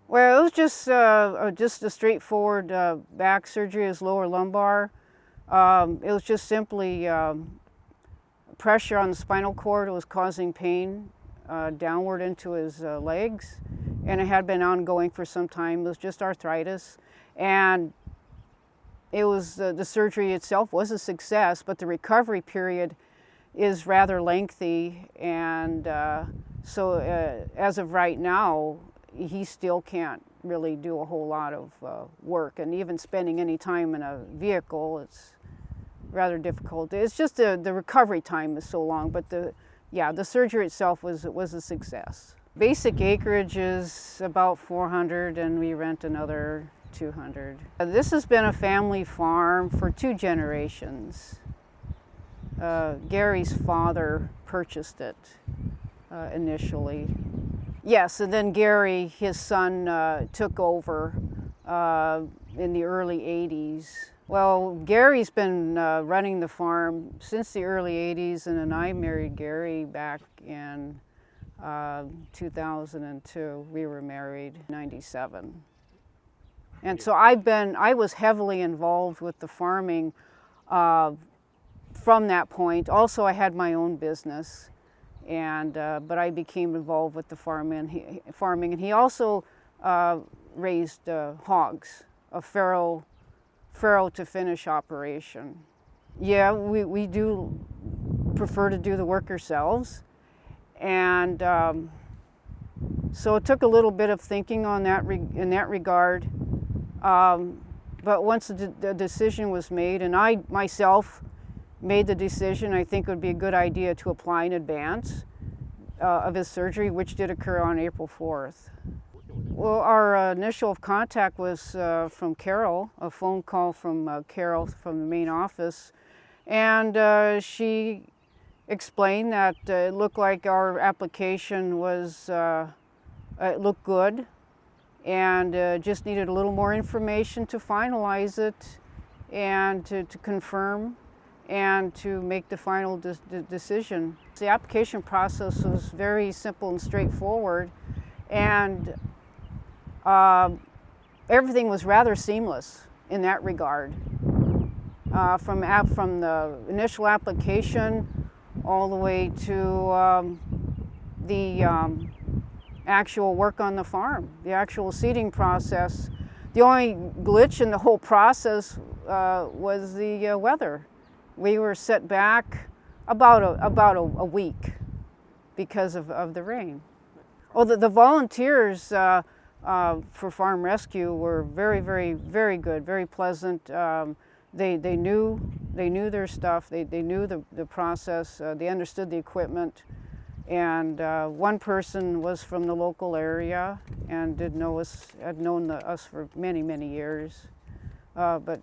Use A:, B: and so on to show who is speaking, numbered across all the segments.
A: Well, it was just a straightforward back surgery, his lower lumbar. It was just simply pressure on the spinal cord. It was causing pain downward into his legs, and it had been ongoing for some time. It was just arthritis, and it was the surgery itself was a success, but the recovery period is rather lengthy, and so as of right now, he still can't really do a whole lot of work, and even spending any time in a vehicle, it's rather difficult. It's just the recovery time is so long, but the surgery itself was a success. Basic acreage is about 400, and we rent another 200. This has been a family farm for 2 generations. Gary's father purchased it initially. Yes, and then Gary, his son, took over in the early 80s. Well, Gary's been running the farm since the early 80s, and then I married Gary back in 2002. We were married in 97. And so I was heavily involved with the farming from that point. Also, I had my own business, and but I became involved with the farming, and he also raised hogs, a farrow to finish operation. Yeah, we do prefer to do the work ourselves, and so it took a little bit of thinking on that in that regard. But once the decision was made, and I myself made the decision, I think it would be a good idea to apply in advance of his surgery, which did occur on April 4th. Well, our initial contact was from Carol, a phone call from Carol from the main office, and she explained that it looked like our application was, it looked good, and just needed a little more information to finalize it and to confirm and to make the final decision. The application process was very simple and straightforward, and everything was rather seamless in that regard. From the initial application all the way to the actual work on the farm, the actual seeding process. The only glitch in the whole process was the weather. We were set back about a week because of the rain. Well, the volunteers for Farm Rescue were very good, very pleasant. They knew their stuff. They knew the process. They understood the equipment. And one person was from the local area and had known us for many years. But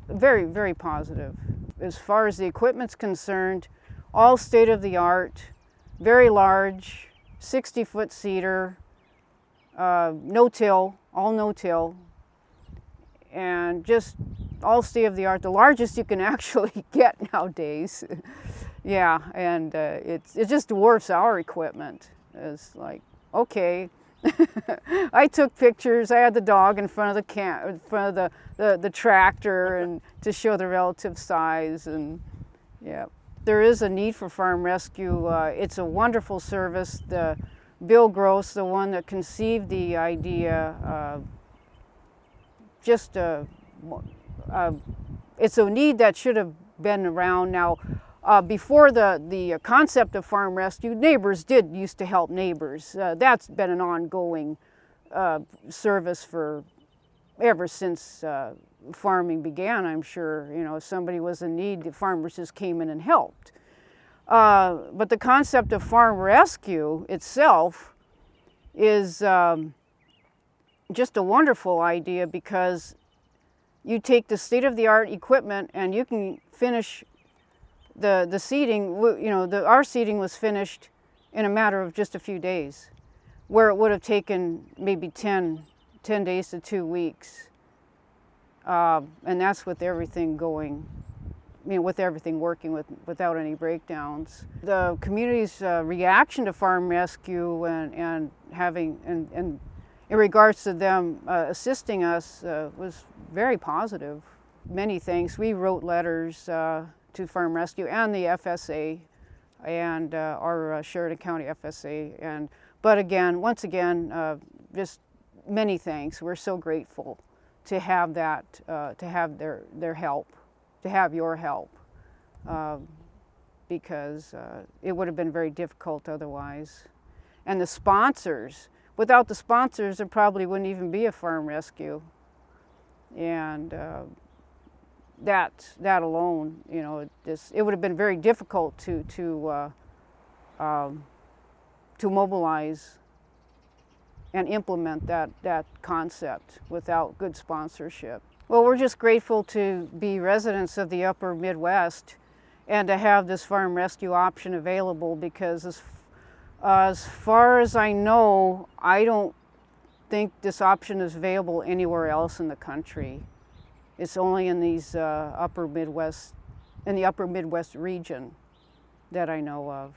A: very positive. As far as the equipment's concerned, all state-of-the-art, very large, 60-foot seeder, no-till, all no-till, and just all state-of-the-art, the largest you can actually get nowadays. Yeah, and it just dwarfs our equipment. It's like, okay. I took pictures. I had the dog in front of the tractor, and to show the relative size. And yeah, there is a need for farm rescue. It's a wonderful service. Bill Gross, the one that conceived the idea, it's a need that should have been around now. Before the concept of farm rescue, neighbors used to help neighbors. That's been an ongoing service ever since farming began. I'm sure, if somebody was in need, the farmers just came in and helped. But the concept of farm rescue itself is just a wonderful idea, because you take the state-of-the-art equipment and you can finish the seeding. Our seeding was finished in a matter of just a few days, where it would have taken maybe 10 days to 2 weeks. And that's with everything going, with everything working without any breakdowns. The community's reaction to farm rescue and in regards to them assisting us was very positive. Many thanks. We wrote letters to Farm Rescue and the FSA and our Sheridan County FSA. But again, once again, just many thanks. We're so grateful to have that, to have their help, to have your help, because it would have been very difficult otherwise. And the sponsors, without the sponsors, there probably wouldn't even be a farm rescue. And that alone, you know, it would have been very difficult to mobilize and implement that concept without good sponsorship. Well, we're just grateful to be residents of the upper Midwest and to have this farm rescue option available, because as far as I know, I don't think this option is available anywhere else in the country. It's only in these upper Midwest, in the upper Midwest region that I know of.